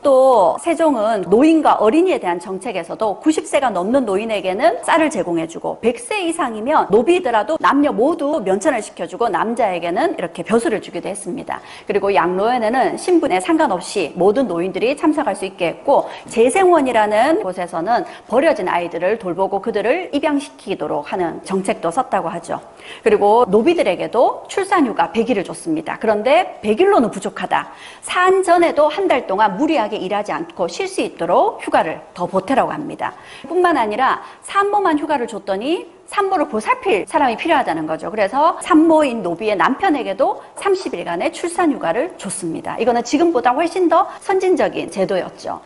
또 세종은 노인과 어린이에 대한 정책에서도 90세가 넘는 노인에게는 쌀을 제공해주고 100세 이상이면 노비더라도 남녀 모두 면천을 시켜주고 남자에게는 이렇게 벼슬을 주기도 했습니다. 그리고 양로원에는 신분에 상관없이 모든 노인들이 참석할 수 있게 했고 재생원이라는 곳에서는 버려진 아이들을 돌보고 그들을 입양시키도록 하는 정책도 썼다고 하죠. 그리고 노비들에게도 출산휴가 100일을 줬습니다. 그런데 100일로는 부족하다. 산 전에도 한 달 동안 무리하게 일하지 않고 쉴 수 있도록 휴가를 더 보태라고 합니다. 뿐만 아니라 산모만 휴가를 줬더니 산모를 보살필 사람이 필요하다는 거죠. 그래서 산모인 노비의 남편에게도 30일간의 출산휴가를 줬습니다. 이거는 지금보다 훨씬 더 선진적인 제도였죠.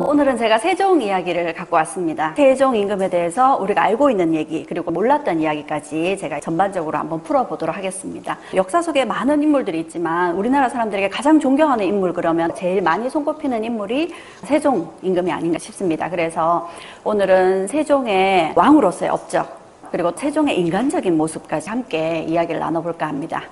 오늘은 제가 세종 이야기를 갖고 왔습니다. 세종 임금에 대해서 우리가 알고 있는 얘기 그리고 몰랐던 이야기까지 제가 전반적으로 한번 풀어보도록 하겠습니다. 역사 속에 많은 인물들이 있지만 우리나라 사람들에게 가장 존경하는 인물 그러면 제일 많이 손꼽히는 인물이 세종 임금이 아닌가 싶습니다. 그래서 오늘은 세종의 왕으로서의 업적 그리고 세종의 인간적인 모습까지 함께 이야기를 나눠볼까 합니다.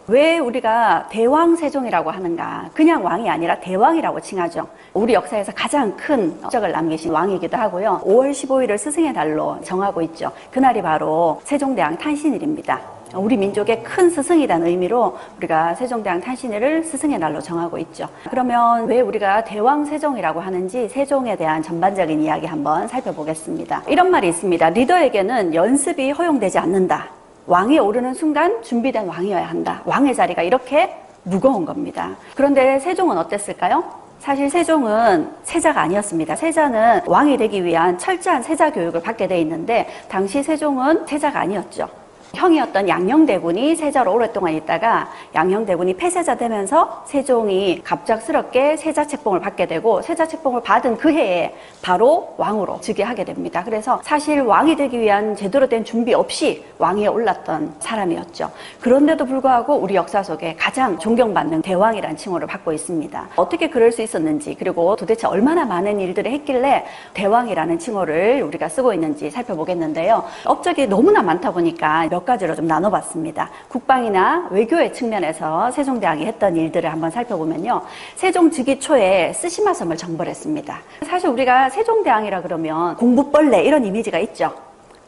왜 우리가 대왕세종이라고 하는가? 그냥 왕이 아니라 대왕이라고 칭하죠. 우리 역사에서 가장 큰 업적을 남기신 왕이기도 하고요. 5월 15일을 스승의 달로 정하고 있죠. 그날이 바로 세종대왕 탄신일입니다. 우리 민족의 큰 스승이라는 의미로 우리가 세종대왕 탄신일을 스승의 날로 정하고 있죠. 그러면 왜 우리가 대왕세종이라고 하는지 세종에 대한 전반적인 이야기 한번 살펴보겠습니다. 이런 말이 있습니다. 리더에게는 연습이 허용되지 않는다. 왕이 오르는 순간 준비된 왕이어야 한다. 왕의 자리가 이렇게 무거운 겁니다. 그런데 세종은 어땠을까요? 사실 세종은 세자가 아니었습니다. 세자는 왕이 되기 위한 철저한 세자 교육을 받게 돼 있는데 당시 세종은 세자가 아니었죠. 형이었던 양녕대군이 세자로 오랫동안 있다가 양녕대군이 폐세자 되면서 세종이 갑작스럽게 세자 책봉을 받게 되고 세자 책봉을 받은 그 해에 바로 왕으로 즉위하게 됩니다. 그래서 사실 왕이 되기 위한 제대로 된 준비 없이 왕위에 올랐던 사람이었죠. 그런데도 불구하고 우리 역사 속에 가장 존경받는 대왕이라는 칭호를 받고 있습니다. 어떻게 그럴 수 있었는지 그리고 도대체 얼마나 많은 일들을 했길래 대왕이라는 칭호를 우리가 쓰고 있는지 살펴보겠는데요. 업적이 너무나 많다 보니까 몇 가지로 좀 나눠봤습니다. 국방이나 외교의 측면에서 세종대왕이 했던 일들을 한번 살펴보면요. 세종 즉위 초에 쓰시마섬을 정벌했습니다. 사실 우리가 세종대왕이라 그러면 공부벌레 이런 이미지가 있죠.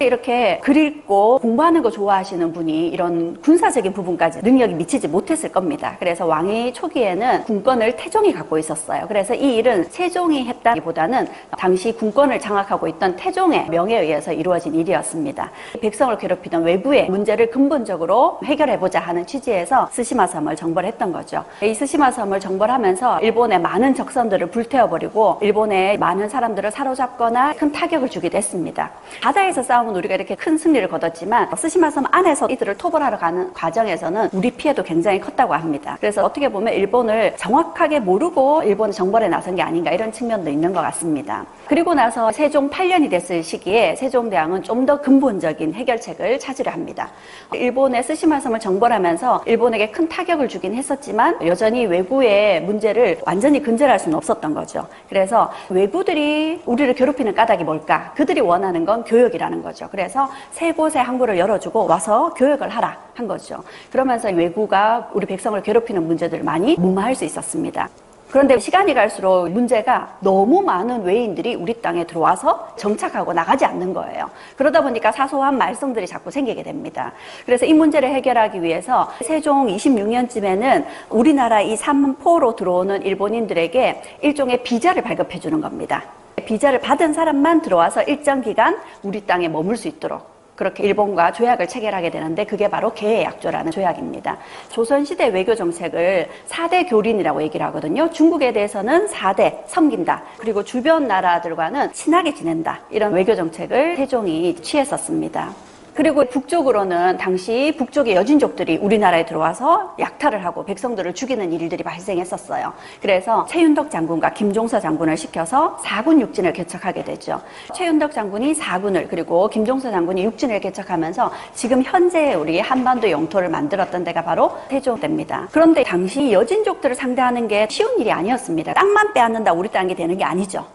이렇게 글 읽고 공부하는 거 좋아하시는 분이 이런 군사적인 부분까지 능력이 미치지 못했을 겁니다. 그래서 왕위 초기에는 군권을 태종이 갖고 있었어요. 그래서 이 일은 세종이 했다기보다는 당시 군권을 장악하고 있던 태종의 명에 의해서 이루어진 일이었습니다. 백성을 괴롭히던 외부의 문제를 근본적으로 해결해보자 하는 취지에서 스시마섬을 정벌했던 거죠. 이 스시마섬을 정벌하면서 일본의 많은 적선들을 불태워버리고 일본의 많은 사람들을 사로잡거나 큰 타격을 주기도 했습니다. 바다에서 싸운 우리가 이렇게 큰 승리를 거뒀지만 스시마섬 안에서 이들을 토벌하러 가는 과정에서는 우리 피해도 굉장히 컸다고 합니다. 그래서 어떻게 보면 일본을 정확하게 모르고 일본의 정벌에 나선 게 아닌가 이런 측면도 있는 것 같습니다. 그리고 나서 세종 8년이 됐을 시기에 세종대왕은 좀 더 근본적인 해결책을 찾으려 합니다. 일본의 스시마섬을 정벌하면서 일본에게 큰 타격을 주긴 했었지만 여전히 외구의 문제를 완전히 근절할 수는 없었던 거죠. 그래서 외구들이 우리를 괴롭히는 까닭이 뭘까? 그들이 원하는 건 교육이라는 거죠. 그래서 세 곳의 항구를 열어주고 와서 교육을 하라 한 거죠. 그러면서 외구가 우리 백성을 괴롭히는 문제들을 많이 무마할 수 있었습니다. 그런데 시간이 갈수록 문제가 너무 많은 외인들이 우리 땅에 들어와서 정착하고 나가지 않는 거예요. 그러다 보니까 사소한 말썽들이 자꾸 생기게 됩니다. 그래서 이 문제를 해결하기 위해서 세종 26년쯤에는 우리나라 이 삼포로 들어오는 일본인들에게 일종의 비자를 발급해 주는 겁니다. 비자를 받은 사람만 들어와서 일정 기간 우리 땅에 머물 수 있도록 그렇게 일본과 조약을 체결하게 되는데 그게 바로 개해약조라는 조약입니다. 조선시대 외교 정책을 4대 교린이라고 얘기를 하거든요. 중국에 대해서는 4대 섬긴다. 그리고 주변 나라들과는 친하게 지낸다. 이런 외교 정책을 세종이 취했었습니다. 그리고 북쪽으로는 당시 북쪽의 여진족들이 우리나라에 들어와서 약탈을 하고 백성들을 죽이는 일들이 발생했었어요. 그래서 최윤덕 장군과 김종서 장군을 시켜서 4군 육진을 개척하게 되죠. 최윤덕 장군이 4군을 그리고 김종서 장군이 육진을 개척하면서 지금 현재 우리 한반도 영토를 만들었던 데가 바로 세종대입니다. 그런데 당시 여진족들을 상대하는 게 쉬운 일이 아니었습니다. 땅만 빼앗는다 우리 땅이 되는 게 아니죠.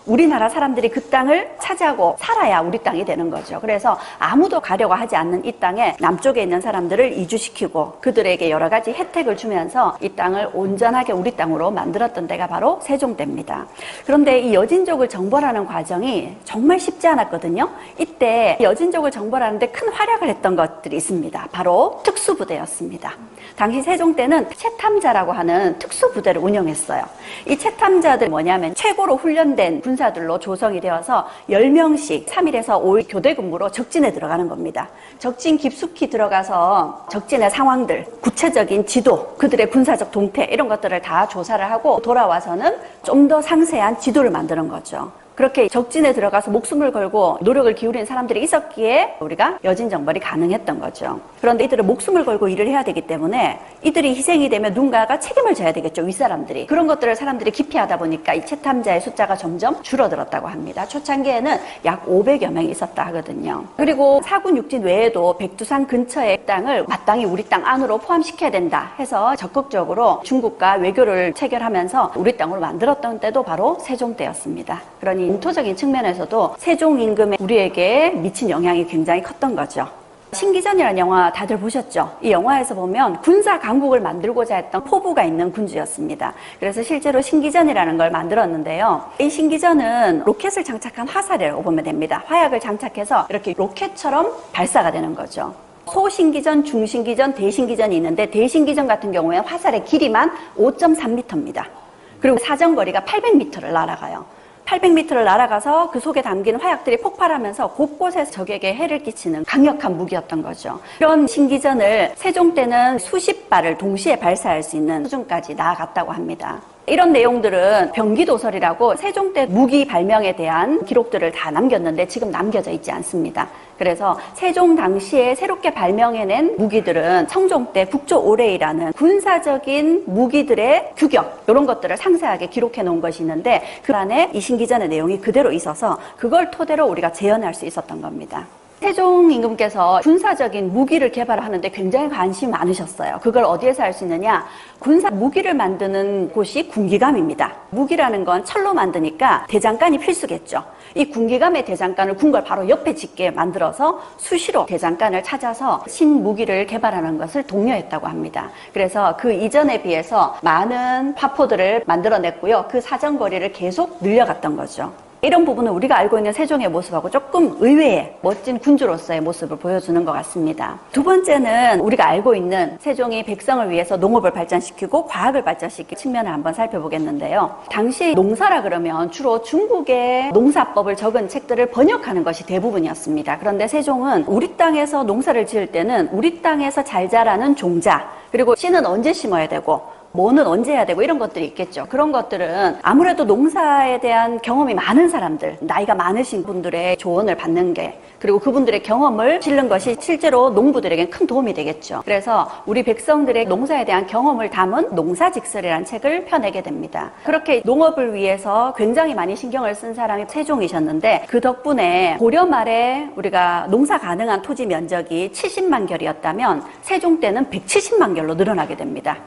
우리나라 사람들이 그 땅을 차지하고 살아야 우리 땅이 되는 거죠. 그래서 아무도 가려고 하지 않는 이 땅에 남쪽에 있는 사람들을 이주시키고 그들에게 여러 가지 혜택을 주면서 이 땅을 온전하게 우리 땅으로 만들었던 데가 바로 세종대입니다. 그런데 이 여진족을 정벌하는 과정이 정말 쉽지 않았거든요. 이때 여진족을 정벌하는데 큰 활약을 했던 것들이 있습니다. 바로 특수부대였습니다. 당시 세종 때는 채탐자라고 하는 특수부대를 운영했어요. 이 채탐자들이 뭐냐면 최고로 훈련된 군사들로 조성이 되어서 10명씩 3일에서 5일 교대 근무로 적진에 들어가는 겁니다. 적진 깊숙이 들어가서 적진의 상황들, 구체적인 지도, 그들의 군사적 동태 이런 것들을 다 조사를 하고 돌아와서는 좀 더 상세한 지도를 만드는 거죠. 그렇게 적진에 들어가서 목숨을 걸고 노력을 기울인 사람들이 있었기에 우리가 여진정벌이 가능했던 거죠. 그런데 이들은 목숨을 걸고 일을 해야 되기 때문에 이들이 희생이 되면 누군가가 책임을 져야 되겠죠, 윗사람들이. 그런 것들을 사람들이 기피하다 보니까 이 채탐자의 숫자가 점점 줄어들었다고 합니다. 초창기에는 약 500여 명이 있었다 하거든요. 그리고 사군 육진 외에도 백두산 근처의 땅을 마땅히 우리 땅 안으로 포함시켜야 된다 해서 적극적으로 중국과 외교를 체결하면서 우리 땅으로 만들었던 때도 바로 세종 때였습니다. 그러니 인토적인 측면에서도 세종 임금에 우리에게 미친 영향이 굉장히 컸던 거죠. 신기전이라는 영화 다들 보셨죠? 이 영화에서 보면 군사 강국을 만들고자 했던 포부가 있는 군주였습니다. 그래서 실제로 신기전이라는 걸 만들었는데요. 이 신기전은 로켓을 장착한 화살이라고 보면 됩니다. 화약을 장착해서 이렇게 로켓처럼 발사가 되는 거죠. 소신기전, 중신기전, 대신기전이 있는데 대신기전 같은 경우에 화살의 길이만 5.3m입니다. 그리고 사정거리가 800m를 날아가요. 800m를 날아가서 그 속에 담긴 화약들이 폭발하면서 곳곳에서 적에게 해를 끼치는 강력한 무기였던 거죠. 이런 신기전을 세종 때는 수십 발을 동시에 발사할 수 있는 수준까지 나아갔다고 합니다. 이런 내용들은 병기도설이라고 세종 때 무기 발명에 대한 기록들을 다 남겼는데 지금 남겨져 있지 않습니다. 그래서 세종 당시에 새롭게 발명해낸 무기들은 성종 때 국조오레이라는 군사적인 무기들의 규격 이런 것들을 상세하게 기록해 놓은 것이 있는데 그 안에 이 신기전의 내용이 그대로 있어서 그걸 토대로 우리가 재현할 수 있었던 겁니다. 세종 임금께서 군사적인 무기를 개발하는데 굉장히 관심이 많으셨어요. 그걸 어디에서 할 수 있느냐? 군사 무기를 만드는 곳이 군기감입니다. 무기라는 건 철로 만드니까 대장간이 필수겠죠. 이 군기감의 대장간을 궁궐 바로 옆에 짓게 만들어서 수시로 대장간을 찾아서 신무기를 개발하는 것을 독려했다고 합니다. 그래서 그 이전에 비해서 많은 화포들을 만들어냈고요. 그 사정거리를 계속 늘려갔던 거죠. 이런 부분은 우리가 알고 있는 세종의 모습하고 조금 의외의 멋진 군주로서의 모습을 보여주는 것 같습니다. 두 번째는 우리가 알고 있는 세종이 백성을 위해서 농업을 발전시키고 과학을 발전시킨 측면을 한번 살펴보겠는데요. 당시 농사라 그러면 주로 중국의 농사법을 적은 책들을 번역하는 것이 대부분이었습니다. 그런데 세종은 우리 땅에서 농사를 지을 때는 우리 땅에서 잘 자라는 종자, 그리고 씨는 언제 심어야 되고 뭐는 언제 해야 되고 이런 것들이 있겠죠. 그런 것들은 아무래도 농사에 대한 경험이 많은 사람들, 나이가 많으신 분들의 조언을 받는 게, 그리고 그분들의 경험을 실는 것이 실제로 농부들에게 큰 도움이 되겠죠. 그래서 우리 백성들의 농사에 대한 경험을 담은 농사직설이라는 책을 펴내게 됩니다. 그렇게 농업을 위해서 굉장히 많이 신경을 쓴 사람이 세종이셨는데 그 덕분에 고려 말에 우리가 농사 가능한 토지 면적이 70만 결이었다면 세종 때는 170만 결로 늘어나게 됩니다.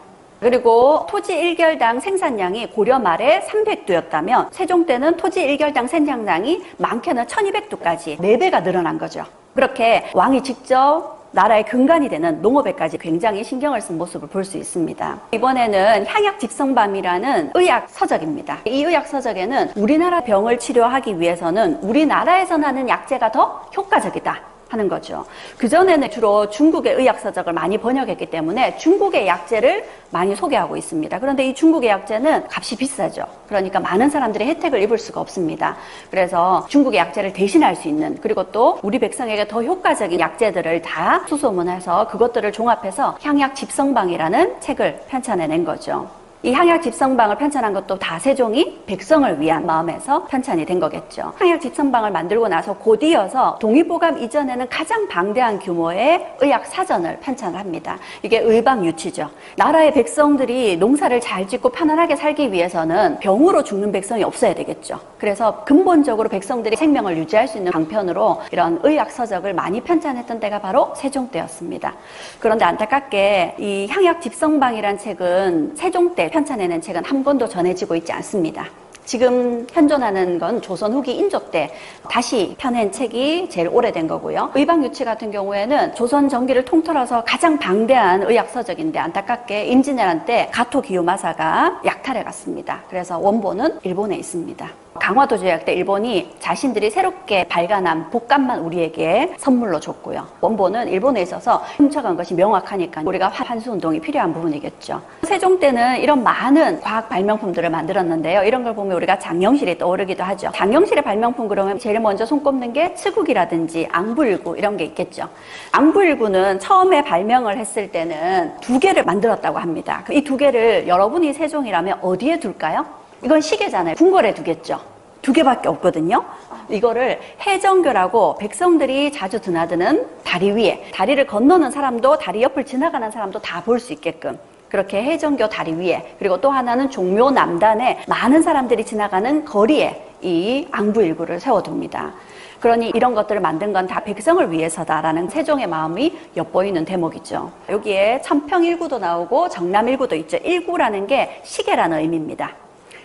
그리고 토지 1결당 생산량이 고려 말에 300두였다면 세종 때는 토지 1결당 생산량이 많게는 1200두까지 4배가 늘어난 거죠. 그렇게 왕이 직접 나라의 근간이 되는 농업에까지 굉장히 신경을 쓴 모습을 볼 수 있습니다. 이번에는 향약집성밤이라는 의학서적입니다. 이 의학서적에는 우리나라 병을 치료하기 위해서는 우리나라에서 나는 약재가 더 효과적이다 하는 거죠. 그전에는 주로 중국의 의학서적을 많이 번역했기 때문에 중국의 약재를 많이 소개하고 있습니다. 그런데 이 중국의 약재는 값이 비싸죠. 그러니까 많은 사람들이 혜택을 입을 수가 없습니다. 그래서 중국의 약재를 대신할 수 있는, 그리고 또 우리 백성에게 더 효과적인 약재들을 다 수소문해서 그것들을 종합해서 향약집성방이라는 책을 편찬해낸 거죠. 이 향약집성방을 편찬한 것도 다 세종이 백성을 위한 마음에서 편찬이 된 거겠죠. 향약집성방을 만들고 나서 곧이어서 동의보감 이전에는 가장 방대한 규모의 의학사전을 편찬을 합니다. 이게 의방유치죠. 나라의 백성들이 농사를 잘 짓고 편안하게 살기 위해서는 병으로 죽는 백성이 없어야 되겠죠. 그래서 근본적으로 백성들이 생명을 유지할 수 있는 방편으로 이런 의학서적을 많이 편찬했던 때가 바로 세종 때였습니다. 그런데 안타깝게 이 향약집성방이라는 책은 세종 때 편찬해낸 책은 한 권도 전해지고 있지 않습니다. 지금 현존하는 건 조선 후기 인조 때 다시 펴낸 책이 제일 오래된 거고요. 의방유치 같은 경우에는 조선 전기를 통틀어서 가장 방대한 의학서적인데 안타깝게 임진왜란 때 가토 기요마사가 약탈해 갔습니다. 그래서 원본은 일본에 있습니다. 강화도 조약 때 일본이 자신들이 새롭게 발간한 복간만 우리에게 선물로 줬고요. 원본은 일본에 있어서 훔쳐간 것이 명확하니까 우리가 환수운동이 필요한 부분이겠죠. 세종 때는 이런 많은 과학 발명품들을 만들었는데요. 이런 걸 보면 우리가 장영실이 떠오르기도 하죠. 장영실의 발명품 그러면 제일 먼저 손꼽는 게 치국이라든지 앙부일구 이런 게 있겠죠. 앙부일구는 처음에 발명을 했을 때는 2개를 만들었다고 합니다. 이 2개를 여러분이 세종이라면 어디에 둘까요? 이건 시계잖아요. 궁궐에 두겠죠. 2개밖에 없거든요. 이거를 해정교라고 백성들이 자주 드나드는 다리 위에, 다리를 건너는 사람도 다리 옆을 지나가는 사람도 다 볼 수 있게끔 그렇게 해정교 다리 위에, 그리고 또 하나는 종묘 남단에 많은 사람들이 지나가는 거리에 이 앙부일구를 세워둡니다. 그러니 이런 것들을 만든 건 다 백성을 위해서다라는 세종의 마음이 엿보이는 대목이죠. 여기에 천평일구도 나오고 정남일구도 있죠. 일구라는 게 시계라는 의미입니다.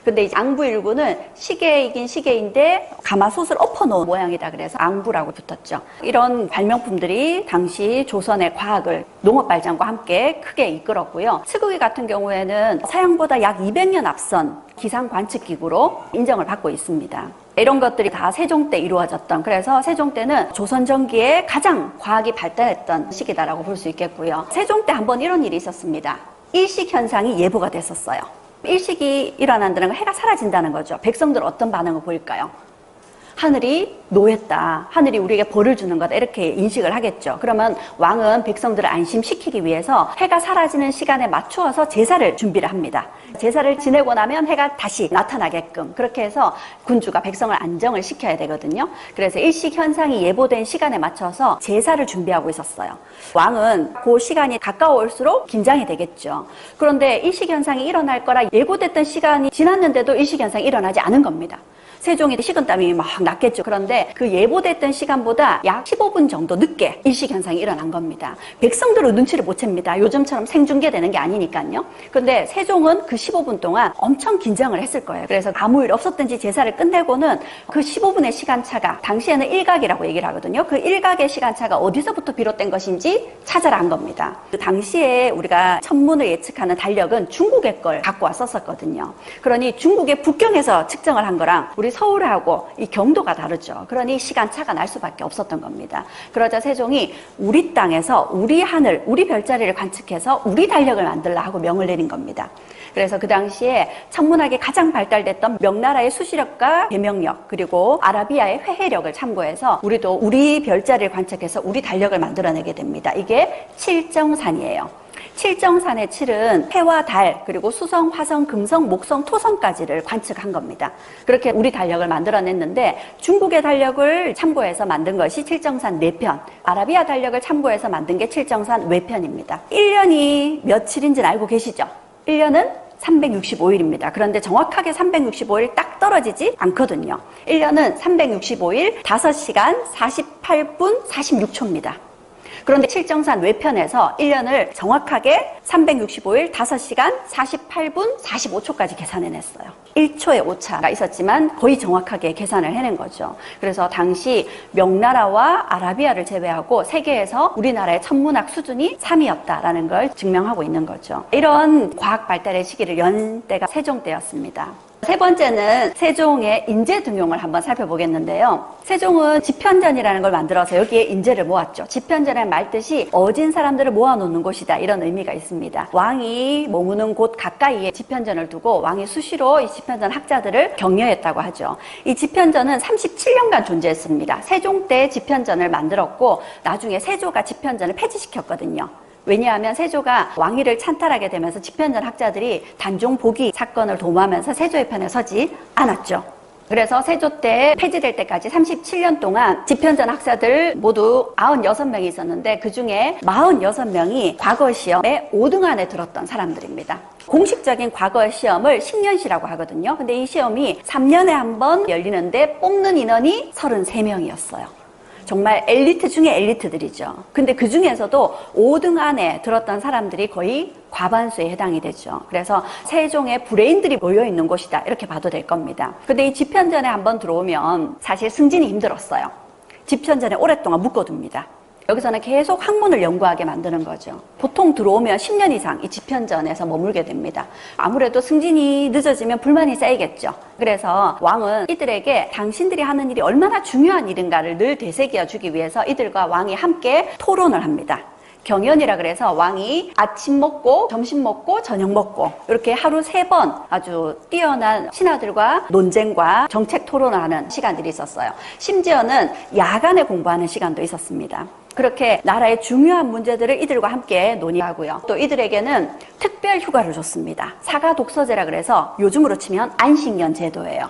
근데 이제 앙부일구는 시계이긴 시계인데 가마솥을 엎어놓은 모양이다 그래서 앙부라고 붙었죠. 이런 발명품들이 당시 조선의 과학을 농업 발전과 함께 크게 이끌었고요. 치국이 같은 경우에는 서양보다 약 200년 앞선 기상 관측 기구로 인정을 받고 있습니다. 이런 것들이 다 세종 때 이루어졌던, 그래서 세종 때는 조선 전기에 가장 과학이 발달했던 시기다라고 볼 수 있겠고요. 세종 때 한번 이런 일이 있었습니다. 일식 현상이 예보가 됐었어요. 일식이 일어난다는 건 해가 사라진다는 거죠. 백성들은 어떤 반응을 보일까요? 하늘이 노했다. 하늘이 우리에게 벌을 주는 거다. 이렇게 인식을 하겠죠. 그러면 왕은 백성들을 안심시키기 위해서 해가 사라지는 시간에 맞추어서 제사를 준비를 합니다. 제사를 지내고 나면 해가 다시 나타나게끔 그렇게 해서 군주가 백성을 안정을 시켜야 되거든요. 그래서 일식 현상이 예보된 시간에 맞춰서 제사를 준비하고 있었어요. 왕은 그 시간이 가까워올수록 긴장이 되겠죠. 그런데 일식 현상이 일어날 거라 예고됐던 시간이 지났는데도 일식 현상이 일어나지 않은 겁니다. 세종이 식은땀이 막 났겠죠. 그런데 그 예보됐던 시간보다 약 15분 정도 늦게 일식현상이 일어난 겁니다. 백성들은 눈치를 못 챕니다. 요즘처럼 생중계되는 게 아니니까요. 그런데 세종은 그 15분 동안 엄청 긴장을 했을 거예요. 그래서 아무 일 없었든지 제사를 끝내고는 그 15분의 시간차가, 당시에는 일각이라고 얘기를 하거든요. 그 일각의 시간차가 어디서부터 비롯된 것인지 찾아라 한 겁니다. 그 당시에 우리가 천문을 예측하는 달력은 중국의 걸 갖고 왔었거든요. 그러니 중국의 북경에서 측정을 한 거랑 우리 서울하고 이 경도가 다르죠. 그러니 시간차가 날 수밖에 없었던 겁니다. 그러자 세종이 우리 땅에서 우리 하늘, 우리 별자리를 관측해서 우리 달력을 만들라 하고 명을 내린 겁니다. 그래서 그 당시에 천문학이 가장 발달됐던 명나라의 수시력과 계명력, 그리고 아라비아의 회해력을 참고해서 우리도 우리 별자리를 관측해서 우리 달력을 만들어내게 됩니다. 이게 칠정산이에요. 칠정산의 칠은 해와 달, 그리고 수성, 화성, 금성, 목성, 토성까지를 관측한 겁니다. 그렇게 우리 달력을 만들어냈는데 중국의 달력을 참고해서 만든 것이 칠정산 내편, 아라비아 달력을 참고해서 만든 게 칠정산 외편입니다. 1년이 며칠인지는 알고 계시죠? 1년은 365일입니다. 그런데 정확하게 365일 딱 떨어지지 않거든요. 1년은 365일 5시간 48분 46초입니다. 그런데 칠정산 외편에서 1년을 정확하게 365일 5시간 48분 45초까지 계산해냈어요. 1초의 오차가 있었지만 거의 정확하게 계산을 해낸 거죠. 그래서 당시 명나라와 아라비아를 제외하고 세계에서 우리나라의 천문학 수준이 3위였다라는 걸 증명하고 있는 거죠. 이런 과학 발달의 시기를 연 때가 세종 때였습니다. 세 번째는 세종의 인재 등용을 한번 살펴보겠는데요. 세종은 집현전이라는 걸 만들어서 여기에 인재를 모았죠. 집현전의 말뜻이 어진 사람들을 모아놓는 곳이다, 이런 의미가 있습니다. 왕이 머무는 곳 가까이에 집현전을 두고 왕이 수시로 이 집현전 학자들을 격려했다고 하죠. 이 집현전은 37년간 존재했습니다. 세종 때 집현전을 만들었고 나중에 세조가 집현전을 폐지시켰거든요. 왜냐하면 세조가 왕위를 찬탈하게 되면서 집현전 학자들이 단종 복위 사건을 도모하면서 세조의 편에 서지 않았죠. 그래서 세조 때 폐지될 때까지 37년 동안 집현전 학자들 모두 96명이 있었는데 그중에 46명이 과거 시험에 5등 안에 들었던 사람들입니다. 공식적인 과거 시험을 10년시라고 하거든요. 근데 이 시험이 3년에 한 번 열리는데 뽑는 인원이 33명이었어요. 정말 엘리트 중에 엘리트들이죠. 근데 그 중에서도 5등 안에 들었던 사람들이 거의 과반수에 해당이 되죠. 그래서 세종의 브레인들이 모여있는 곳이다, 이렇게 봐도 될 겁니다. 근데 이 집현전에 한번 들어오면 사실 승진이 힘들었어요. 집현전에 오랫동안 묶어둡니다. 여기서는 계속 학문을 연구하게 만드는 거죠. 보통 들어오면 10년 이상 이 집현전에서 머물게 됩니다. 아무래도 승진이 늦어지면 불만이 쌓이겠죠. 그래서 왕은 이들에게 당신들이 하는 일이 얼마나 중요한 일인가를 늘 되새겨 주기 위해서 이들과 왕이 함께 토론을 합니다. 경연이라 그래서 왕이 아침 먹고 점심 먹고 저녁 먹고 이렇게 하루 3번 아주 뛰어난 신하들과 논쟁과 정책 토론을 하는 시간들이 있었어요. 심지어는 야간에 공부하는 시간도 있었습니다. 그렇게 나라의 중요한 문제들을 이들과 함께 논의하고요. 또 이들에게는 특별 휴가를 줬습니다. 사가독서제라 그래서 요즘으로 치면 안식년 제도예요.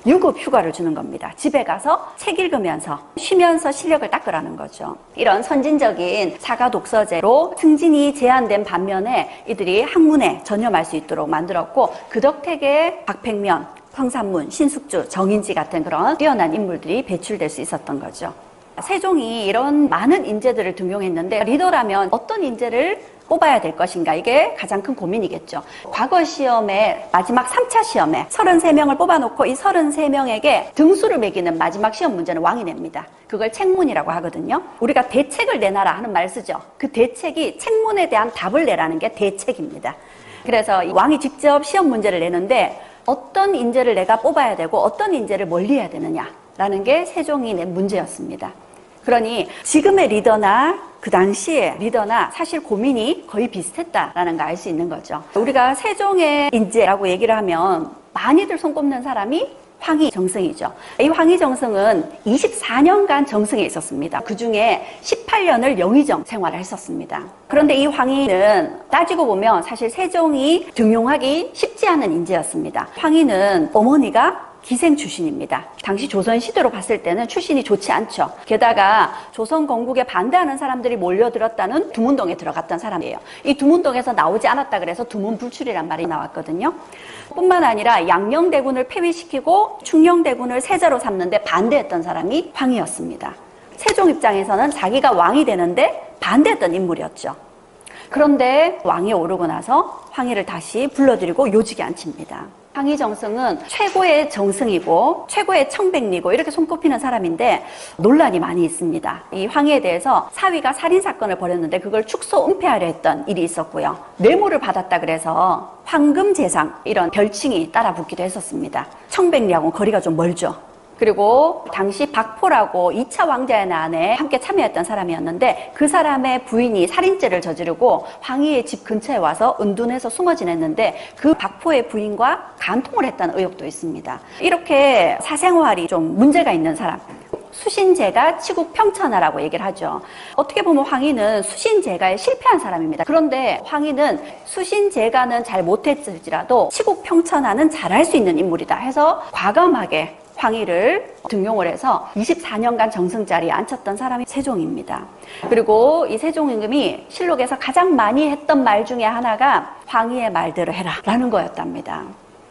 유급 휴가를 주는 겁니다. 집에 가서 책 읽으면서 쉬면서 실력을 닦으라는 거죠. 이런 선진적인 사가독서제로 승진이 제한된 반면에 이들이 학문에 전념할 수 있도록 만들었고, 그 덕택에 박팽면, 황산문, 신숙주, 정인지 같은 그런 뛰어난 인물들이 배출될 수 있었던 거죠. 세종이 이런 많은 인재들을 등용했는데 리더라면 어떤 인재를 뽑아야 될 것인가, 이게 가장 큰 고민이겠죠. 과거 시험에 마지막 3차 시험에 33명을 뽑아놓고 이 33명에게 등수를 매기는 마지막 시험 문제는 왕이 냅니다. 그걸 책문이라고 하거든요. 우리가 대책을 내놔라 하는 말 쓰죠. 그 대책이 책문에 대한 답을 내라는 게 대책입니다. 그래서 왕이 직접 시험 문제를 내는데 어떤 인재를 내가 뽑아야 되고 어떤 인재를 멀리해야 되느냐라는 게 세종이 낸 문제였습니다. 그러니 지금의 리더나 그 당시의 리더나 사실 고민이 거의 비슷했다라는 걸 알 수 있는 거죠. 우리가 세종의 인재라고 얘기를 하면 많이들 손꼽는 사람이 황희정승이죠. 이 황희정승은 24년간 정승에 있었습니다. 그 중에 18년을 영의정 생활을 했었습니다. 그런데 이 황희는 따지고 보면 사실 세종이 등용하기 쉽지 않은 인재였습니다. 황희는 어머니가 기생 출신입니다. 당시 조선 시대로 봤을 때는 출신이 좋지 않죠. 게다가 조선 건국에 반대하는 사람들이 몰려들었다는 두문동에 들어갔던 사람이에요. 이 두문동에서 나오지 않았다 그래서 두문불출이란 말이 나왔거든요. 뿐만 아니라 양녕대군을 폐위시키고 충녕대군을 세자로 삼는데 반대했던 사람이 황희였습니다. 세종 입장에서는 자기가 왕이 되는데 반대했던 인물이었죠. 그런데 왕이 오르고 나서 황희를 다시 불러들이고 요직에 앉힙니다. 황희정승은 최고의 정승이고 최고의 청백리고 이렇게 손꼽히는 사람인데 논란이 많이 있습니다. 이 황희에 대해서 사위가 살인사건을 벌였는데 그걸 축소 은폐하려 했던 일이 있었고요. 뇌물을 받았다 그래서 황금재상 이런 별칭이 따라붙기도 했었습니다. 청백리하고는 거리가 좀 멀죠. 그리고 당시 박포라고 2차 왕자의 난에 함께 참여했던 사람이었는데 그 사람의 부인이 살인죄를 저지르고 황희의 집 근처에 와서 은둔해서 숨어 지냈는데 그 박포의 부인과 간통을 했다는 의혹도 있습니다. 이렇게 사생활이 좀 문제가 있는 사람, 수신제가 치국평천하라고 얘기를 하죠. 어떻게 보면 황희는 수신제가에 실패한 사람입니다. 그런데 황희는 수신제가는 잘 못했을지라도 치국평천하는 잘할 수 있는 인물이다 해서 과감하게 황희를 등용을 해서 24년간 정승 자리에 앉혔던 사람이 세종입니다. 그리고 이 세종 임금이 실록에서 가장 많이 했던 말 중에 하나가 황희의 말대로 해라 라는 거였답니다.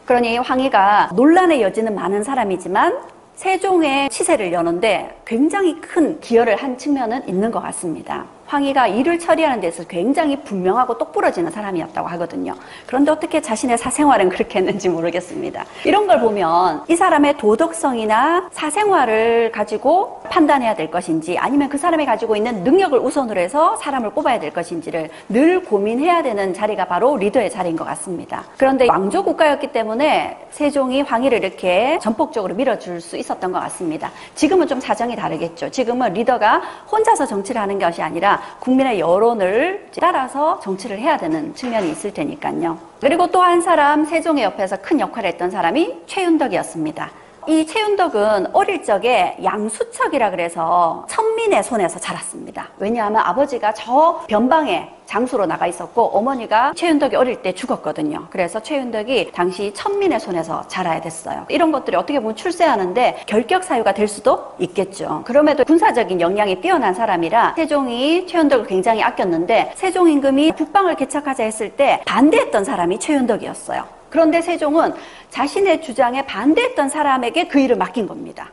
그러니 황희가 논란의 여지는 많은 사람이지만 세종의 치세를 여는데 굉장히 큰 기여를 한 측면은 있는 것 같습니다. 황희가 일을 처리하는 데서 굉장히 분명하고 똑부러지는 사람이었다고 하거든요. 그런데 어떻게 자신의 사생활은 그렇게 했는지 모르겠습니다. 이런 걸 보면 이 사람의 도덕성이나 사생활을 가지고 판단해야 될 것인지 아니면 그 사람이 가지고 있는 능력을 우선으로 해서 사람을 뽑아야 될 것인지를 늘 고민해야 되는 자리가 바로 리더의 자리인 것 같습니다. 그런데 왕조 국가였기 때문에 세종이 황희를 이렇게 전폭적으로 밀어줄 수 있었던 것 같습니다. 지금은 좀 사정이 다르겠죠. 지금은 리더가 혼자서 정치를 하는 것이 아니라 국민의 여론을 따라서 정치를 해야 되는 측면이 있을 테니까요. 그리고 또 한 사람 세종의 옆에서 큰 역할을 했던 사람이 최윤덕이었습니다. 이 최윤덕은 어릴 적에 양수척이라 그래서 천민의 손에서 자랐습니다. 왜냐하면 아버지가 저 변방에 장수로 나가 있었고 어머니가 최윤덕이 어릴 때 죽었거든요. 그래서 최윤덕이 당시 천민의 손에서 자라야 됐어요. 이런 것들이 어떻게 보면 출세하는데 결격 사유가 될 수도 있겠죠. 그럼에도 군사적인 역량이 뛰어난 사람이라 세종이 최윤덕을 굉장히 아꼈는데 세종 임금이 북방을 개척하자 했을 때 반대했던 사람이 최윤덕이었어요. 그런데 세종은 자신의 주장에 반대했던 사람에게 그 일을 맡긴 겁니다.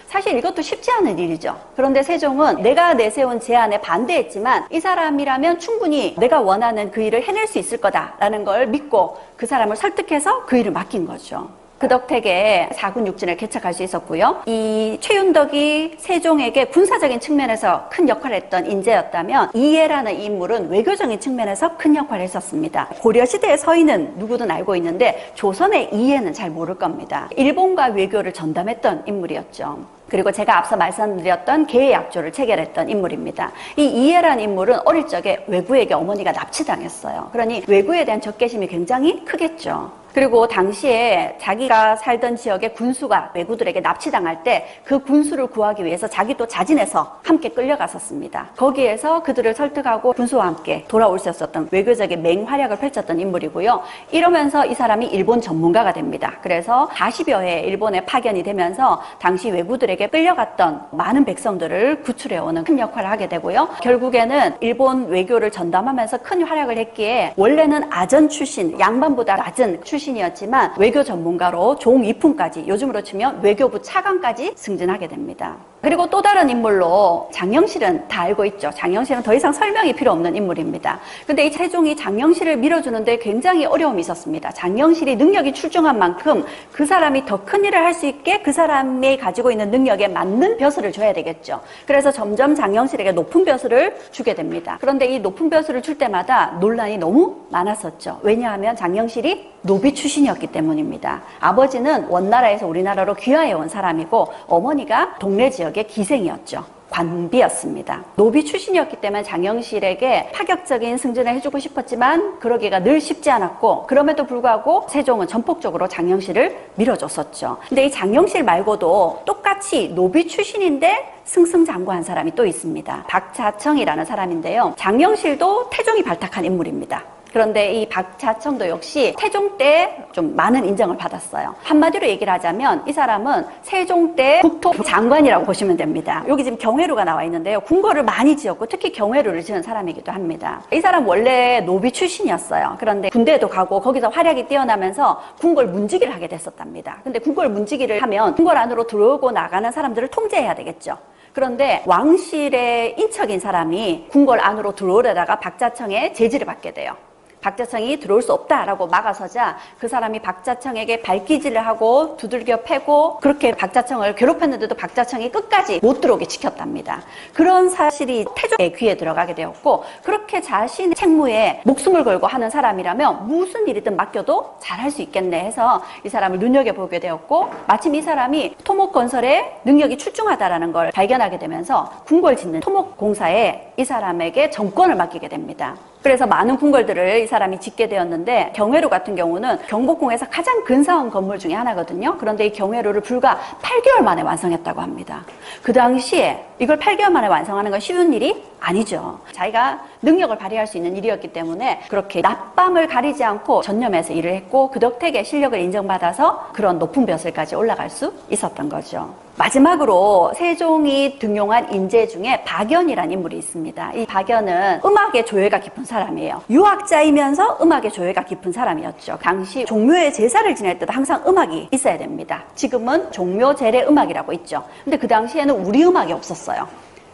사실 이것도 쉽지 않은 일이죠. 그런데 세종은 내가 내세운 제안에 반대했지만 이 사람이라면 충분히 내가 원하는 그 일을 해낼 수 있을 거다라는 걸 믿고 그 사람을 설득해서 그 일을 맡긴 거죠. 그 덕택에 사군육진을 개척할 수 있었고요. 이 최윤덕이 세종에게 군사적인 측면에서 큰 역할을 했던 인재였다면 이해라는 인물은 외교적인 측면에서 큰 역할을 했었습니다. 고려시대의 서인은 누구든 알고 있는데 조선의 이해는 잘 모를 겁니다. 일본과 외교를 전담했던 인물이었죠. 그리고 제가 앞서 말씀드렸던 계약조를 체결했던 인물입니다. 이 이해라는 인물은 어릴 적에 외구에게 어머니가 납치당했어요. 그러니 외구에 대한 적개심이 굉장히 크겠죠. 그리고 당시에 자기가 살던 지역의 군수가 왜구들에게 납치당할 때 그 군수를 구하기 위해서 자기도 자진해서 함께 끌려갔었습니다. 거기에서 그들을 설득하고 군수와 함께 돌아올 수 있었던 외교적인 맹활약을 펼쳤던 인물이고요. 이러면서 이 사람이 일본 전문가가 됩니다. 그래서 40여 회 일본에 파견이 되면서 당시 왜구들에게 끌려갔던 많은 백성들을 구출해오는 큰 역할을 하게 되고요. 결국에는 일본 외교를 전담하면서 큰 활약을 했기에 원래는 아전 출신, 양반보다 낮은 출신이었지만 외교 전문가로 종위품까지, 요즘으로 치면 외교부 차관까지 승진하게 됩니다. 그리고 또 다른 인물로 장영실은 다 알고 있죠. 장영실은 더 이상 설명이 필요 없는 인물입니다. 근데 이 세종이 장영실을 밀어주는데 굉장히 어려움이 있었습니다. 장영실이 능력이 출중한 만큼 그 사람이 더 큰 일을 할 수 있게 그 사람이 가지고 있는 능력에 맞는 벼슬을 줘야 되겠죠. 그래서 점점 장영실에게 높은 벼슬을 주게 됩니다. 그런데 이 높은 벼슬을 줄 때마다 논란이 너무 많았었죠. 왜냐하면 장영실이 노비 출신이었기 때문입니다. 아버지는 원나라에서 우리나라로 귀화해온 사람이고 어머니가 동네 지역의 기생이었죠. 관비였습니다. 노비 출신이었기 때문에 장영실에게 파격적인 승진을 해주고 싶었지만 그러기가 늘 쉽지 않았고, 그럼에도 불구하고 세종은 전폭적으로 장영실을 밀어줬었죠. 근데 이 장영실 말고도 똑같이 노비 출신인데 승승장구한 사람이 또 있습니다. 박자청이라는 사람인데요. 장영실도 태종이 발탁한 인물입니다. 그런데 이 박자청도 역시 태종 때 좀 많은 인정을 받았어요. 한마디로 얘기를 하자면 이 사람은 세종 때 국토장관이라고 보시면 됩니다. 여기 지금 경회루가 나와 있는데요. 궁궐을 많이 지었고 특히 경회루를 지은 사람이기도 합니다. 이 사람 원래 노비 출신이었어요. 그런데 군대에도 가고 거기서 활약이 뛰어나면서 궁궐 문지기를 하게 됐었답니다. 근데 궁궐 문지기를 하면 궁궐 안으로 들어오고 나가는 사람들을 통제해야 되겠죠. 그런데 왕실의 인척인 사람이 궁궐 안으로 들어오려다가 박자청의 제지를 받게 돼요. 박자청이 들어올 수 없다라고 막아서자 그 사람이 박자청에게 발기질을 하고 두들겨 패고 그렇게 박자청을 괴롭혔는데도 박자청이 끝까지 못 들어오게 지켰답니다. 그런 사실이 태종의 귀에 들어가게 되었고, 그렇게 자신의 책무에 목숨을 걸고 하는 사람이라면 무슨 일이든 맡겨도 잘할 수 있겠네 해서 이 사람을 눈여겨보게 되었고, 마침 이 사람이 토목건설에 능력이 출중하다라는 걸 발견하게 되면서 궁궐 짓는 토목공사에 이 사람에게 정권을 맡기게 됩니다. 그래서 많은 궁궐들을 이 사람이 짓게 되었는데 경회루 같은 경우는 경복궁에서 가장 근사한 건물 중에 하나거든요. 그런데 이 경회루를 불과 8개월 만에 완성했다고 합니다. 그 당시에 이걸 8개월 만에 완성하는 건 쉬운 일이 아니죠. 자기가 능력을 발휘할 수 있는 일이었기 때문에 그렇게 낮밤을 가리지 않고 전념해서 일을 했고 그 덕택에 실력을 인정받아서 그런 높은 벼슬까지 올라갈 수 있었던 거죠. 마지막으로 세종이 등용한 인재 중에 박연이라는 인물이 있습니다. 이 박연은 음악의 조예가 깊은 사람이에요. 유학자이면서 음악의 조예가 깊은 사람이었죠. 당시 종묘의 제사를 지낼 때도 항상 음악이 있어야 됩니다. 지금은 종묘 제례 음악이라고 있죠. 근데 그 당시에는 우리 음악이 없었어요.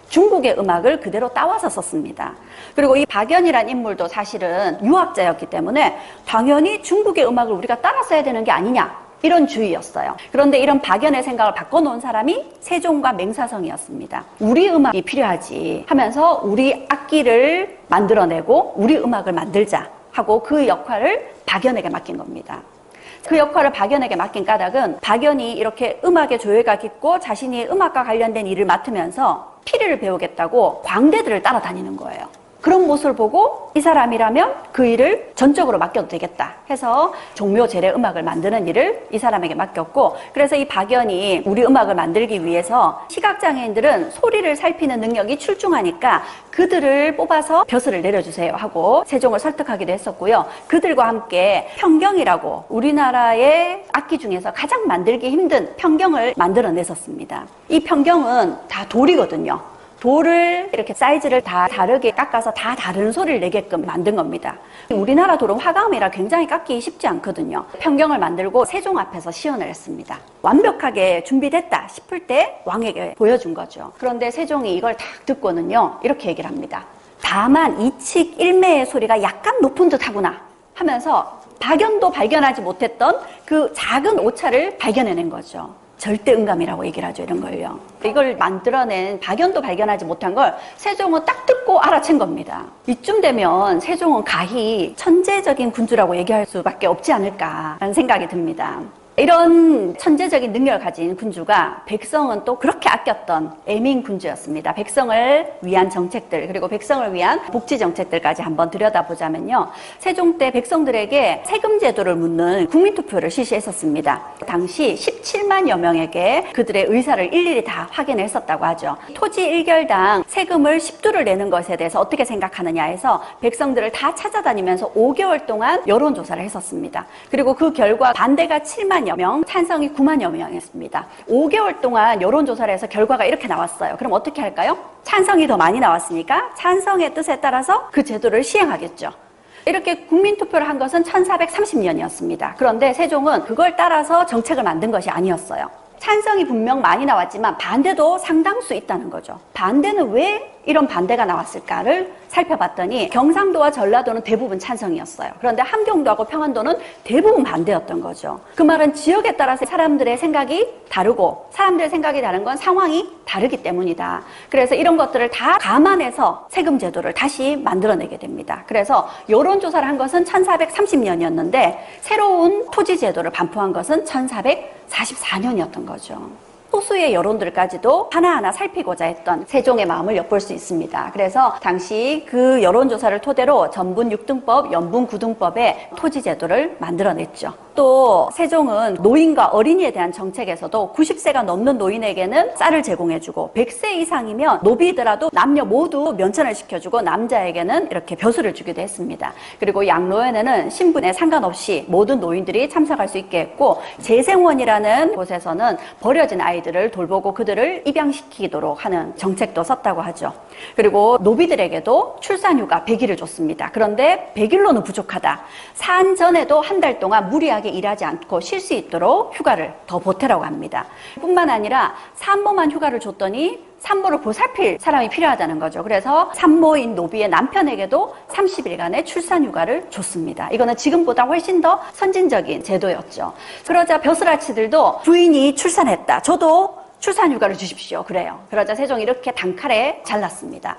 중국의 음악을 그대로 따와서 썼습니다. 그리고 이 박연이라는 인물도 사실은 유학자였기 때문에 당연히 중국의 음악을 우리가 따라 써야 되는 게 아니냐, 이런 주의였어요. 그런데 이런 박연의 생각을 바꿔놓은 사람이 세종과 맹사성이었습니다. 우리 음악이 필요하지 하면서 우리 악기를 만들어내고 우리 음악을 만들자 하고 그 역할을 박연에게 맡긴 겁니다. 그 역할을 박연에게 맡긴 까닭은 박연이 이렇게 음악의 조예가 깊고 자신이 음악과 관련된 일을 맡으면서 피리를 배우겠다고 광대들을 따라다니는 거예요. 그런 모습을 보고 이 사람이라면 그 일을 전적으로 맡겨도 되겠다 해서 종묘 제례 음악을 만드는 일을 이 사람에게 맡겼고, 그래서 이 박연이 우리 음악을 만들기 위해서 시각장애인들은 소리를 살피는 능력이 출중하니까 그들을 뽑아서 벼슬을 내려주세요 하고 세종을 설득하기도 했었고요. 그들과 함께 평경이라고 우리나라의 악기 중에서 가장 만들기 힘든 평경을 만들어냈었습니다. 이 평경은 다 돌이거든요. 돌을 이렇게 사이즈를 다 다르게 깎아서 다 다른 소리를 내게끔 만든 겁니다. 우리나라 돌은 화강이라 굉장히 깎기 쉽지 않거든요. 편경을 만들고 세종 앞에서 시연을 했습니다. 완벽하게 준비됐다 싶을 때 왕에게 보여준 거죠. 그런데 세종이 이걸 딱 듣고는요, 이렇게 얘기를 합니다. 다만 이칙 일매의 소리가 약간 높은 듯 하구나 하면서 박연도 발견하지 못했던 그 작은 오차를 발견해낸 거죠. 절대 음감이라고 얘기를 하죠, 이런 걸요. 이걸 만들어낸 박연도 발견하지 못한 걸 세종은 딱 듣고 알아챈 겁니다. 이쯤 되면 세종은 가히 천재적인 군주라고 얘기할 수밖에 없지 않을까라는 생각이 듭니다. 이런 천재적인 능력을 가진 군주가 백성은 또 그렇게 아꼈던 애민 군주였습니다. 백성을 위한 정책들, 그리고 백성을 위한 복지 정책들까지 한번 들여다보자면요, 세종 때 백성들에게 세금 제도를 묻는 국민투표를 실시했었습니다. 당시 17만여 명에게 그들의 의사를 일일이 다 확인했었다고 하죠. 토지 1결당 세금을 10두를 내는 것에 대해서 어떻게 생각하느냐 해서 백성들을 다 찾아다니면서 5개월 동안 여론조사를 했었습니다. 그리고 그 결과 반대가 7만여 명, 찬성이 9만여 명이었습니다. 5개월 동안 여론조사를 해서 결과가 이렇게 나왔어요. 그럼 어떻게 할까요? 찬성이 더 많이 나왔으니까 찬성의 뜻에 따라서 그 제도를 시행하겠죠. 이렇게 국민투표를 한 것은 1430년이었습니다. 그런데 세종은 그걸 따라서 정책을 만든 것이 아니었어요. 찬성이 분명 많이 나왔지만 반대도 상당수 있다는 거죠. 반대는 왜 이런 반대가 나왔을까를 살펴봤더니 경상도와 전라도는 대부분 찬성이었어요. 그런데 함경도하고 평안도는 대부분 반대였던 거죠. 그 말은 지역에 따라서 사람들의 생각이 다르고 사람들의 생각이 다른 건 상황이 다르기 때문이다. 그래서 이런 것들을 다 감안해서 세금 제도를 다시 만들어내게 됩니다. 그래서 여론조사를 한 것은 1430년이었는데 새로운 토지 제도를 반포한 것은 1444년이었던 거죠. 소수의 여론들까지도 하나하나 살피고자 했던 세종의 마음을 엿볼 수 있습니다. 그래서 당시 그 여론조사를 토대로 전분 6등법, 연분 9등법의 토지 제도를 만들어냈죠. 또 세종은 노인과 어린이에 대한 정책에서도 90세가 넘는 노인에게는 쌀을 제공해주고 100세 이상이면 노비더라도 남녀 모두 면천을 시켜주고 남자에게는 이렇게 벼슬을 주기도 했습니다. 그리고 양로원에는 신분에 상관없이 모든 노인들이 참석할 수 있게 했고 재생원이라는 곳에서는 버려진 아이들을 돌보고 그들을 입양시키도록 하는 정책도 썼다고 하죠. 그리고 노비들에게도 출산휴가 100일을 줬습니다. 그런데 100일로는 부족하다. 산 전에도 한 달 동안 무리하게 일하지 않고 쉴 수 있도록 휴가를 더 보태라고 합니다. 뿐만 아니라 산모만 휴가를 줬더니 산모를 보살필 사람이 필요하다는 거죠. 그래서 산모인 노비의 남편에게도 30일간의 출산휴가를 줬습니다. 이거는 지금보다 훨씬 더 선진적인 제도였죠. 그러자 벼슬아치들도 부인이 출산했다, 저도 출산휴가를 주십시오, 그래요. 그러자 세종이 이렇게 단칼에 잘랐습니다.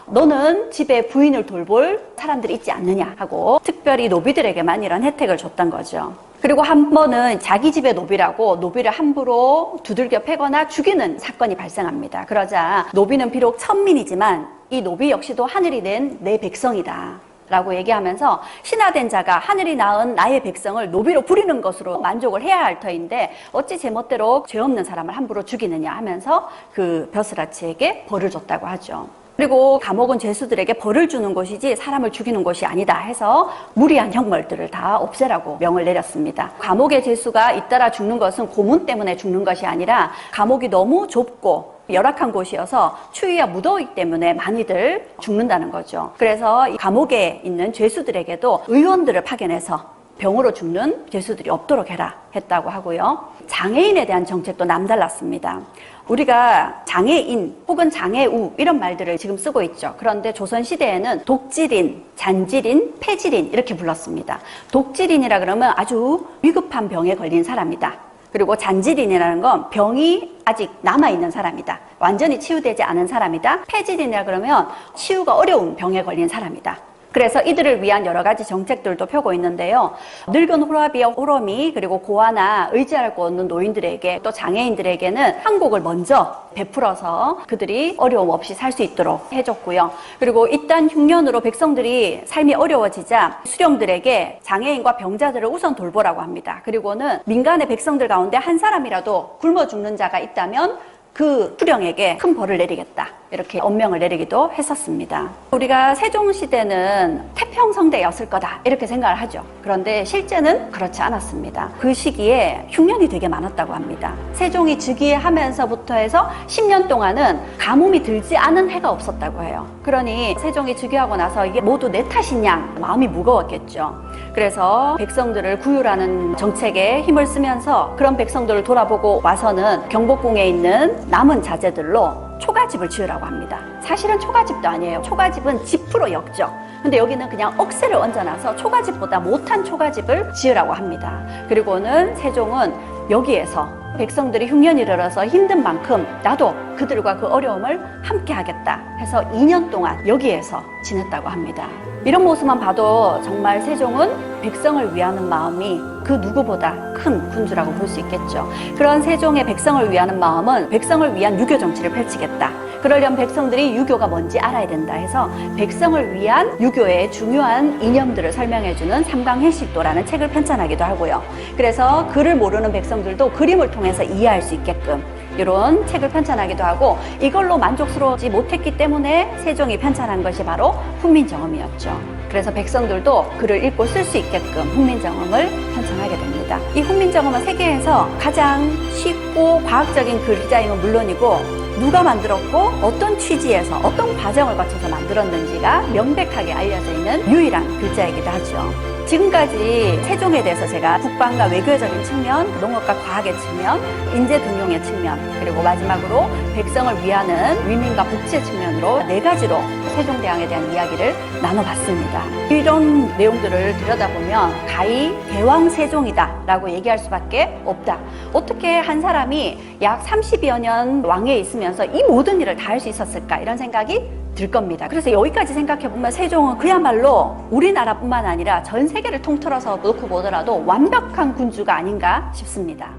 너는 집에 부인을 돌볼 사람들이 있지 않느냐 하고 특별히 노비들에게만 이런 혜택을 줬던 거죠. 그리고 한 번은 자기 집의 노비라고 노비를 함부로 두들겨 패거나 죽이는 사건이 발생합니다. 그러자 노비는 비록 천민이지만 이 노비 역시도 하늘이 낸 내 백성이다 라고 얘기하면서 신하된 자가 하늘이 낳은 나의 백성을 노비로 부리는 것으로 만족을 해야 할 터인데 어찌 제멋대로 죄 없는 사람을 함부로 죽이느냐 하면서 그 벼슬아치에게 벌을 줬다고 하죠. 그리고 감옥은 죄수들에게 벌을 주는 곳이지 사람을 죽이는 곳이 아니다 해서 무리한 형벌들을 다 없애라고 명을 내렸습니다. 감옥의 죄수가 잇따라 죽는 것은 고문 때문에 죽는 것이 아니라 감옥이 너무 좁고 열악한 곳이어서 추위와 무더위 때문에 많이들 죽는다는 거죠. 그래서 이 감옥에 있는 죄수들에게도 의원들을 파견해서 병으로 죽는 죄수들이 없도록 해라 했다고 하고요. 장애인에 대한 정책도 남달랐습니다. 우리가 장애인 혹은 장애우 이런 말들을 지금 쓰고 있죠. 그런데 조선시대에는 독질인, 잔질인, 폐질인 이렇게 불렀습니다. 독질인이라 그러면 아주 위급한 병에 걸린 사람이다. 그리고 잔질인이라는 건 병이 아직 남아있는 사람이다. 완전히 치유되지 않은 사람이다. 폐질인이라 그러면 치유가 어려운 병에 걸린 사람이다. 그래서 이들을 위한 여러 가지 정책들도 펴고 있는데요. 늙은 호라비와 호러미 그리고 고아나 의지할 곳 없는 노인들에게 또 장애인들에게는 한국을 먼저 베풀어서 그들이 어려움 없이 살 수 있도록 해줬고요. 그리고 이딴 흉년으로 백성들이 삶이 어려워지자 수령들에게 장애인과 병자들을 우선 돌보라고 합니다. 그리고는 민간의 백성들 가운데 한 사람이라도 굶어 죽는 자가 있다면 그 수령에게 큰 벌을 내리겠다. 이렇게 엄명을 내리기도 했었습니다. 우리가 세종시대는 태평성대였을 거다 이렇게 생각을 하죠. 그런데 실제는 그렇지 않았습니다. 그 시기에 흉년이 되게 많았다고 합니다. 세종이 즉위하면서부터 해서 10년 동안은 가뭄이 들지 않은 해가 없었다고 해요. 그러니 세종이 즉위하고 나서 이게 모두 내 탓이냐 마음이 무거웠겠죠. 그래서 백성들을 구휼하는 정책에 힘을 쓰면서 그런 백성들을 돌아보고 와서는 경복궁에 있는 남은 자재들로 초가집을 지으라고 합니다. 사실은 초가집도 아니에요. 초가집은 집으로 엮죠. 근데 여기는 그냥 억새를 얹어놔서 초가집보다 못한 초가집을 지으라고 합니다. 그리고는 세종은 여기에서 백성들이 흉년이 들어서 힘든 만큼 나도 그들과 그 어려움을 함께 하겠다 해서 2년 동안 여기에서 지냈다고 합니다. 이런 모습만 봐도 정말 세종은 백성을 위하는 마음이 그 누구보다 큰 군주라고 볼 수 있겠죠. 그런 세종의 백성을 위하는 마음은 백성을 위한 유교 정치를 펼치겠다. 그러려면 백성들이 유교가 뭔지 알아야 된다 해서 백성을 위한 유교의 중요한 이념들을 설명해주는 삼강행식도라는 책을 편찬하기도 하고요. 그래서 글을 모르는 백성들도 그림을 통해서 이해할 수 있게끔 이런 책을 편찬하기도 하고, 이걸로 만족스러워하지 못했기 때문에 세종이 편찬한 것이 바로 훈민정음이었죠. 그래서 백성들도 글을 읽고 쓸 수 있게끔 훈민정음을 편찬하게 됩니다. 이 훈민정음은 세계에서 가장 쉽고 과학적인 글자임은 물론이고 누가 만들었고 어떤 취지에서 어떤 과정을 거쳐서 만들었는지가 명백하게 알려져 있는 유일한 글자이기도 하죠. 지금까지 세종에 대해서 제가 국방과 외교적인 측면, 농업과 과학의 측면, 인재 등용의 측면, 그리고 마지막으로 백성을 위하는 위민과 복지의 측면으로 4가지로 세종대왕에 대한 이야기를 나눠봤습니다. 이런 내용들을 들여다보면 가히 대왕 세종이다 라고 얘기할 수밖에 없다. 어떻게 한 사람이 약 30여 년 왕위에 있으면서 이 모든 일을 다 할 수 있었을까, 이런 생각이 들 겁니다. 그래서 여기까지 생각해보면 세종은 그야말로 우리나라뿐만 아니라 전 세계를 통틀어서 놓고 보더라도 완벽한 군주가 아닌가 싶습니다.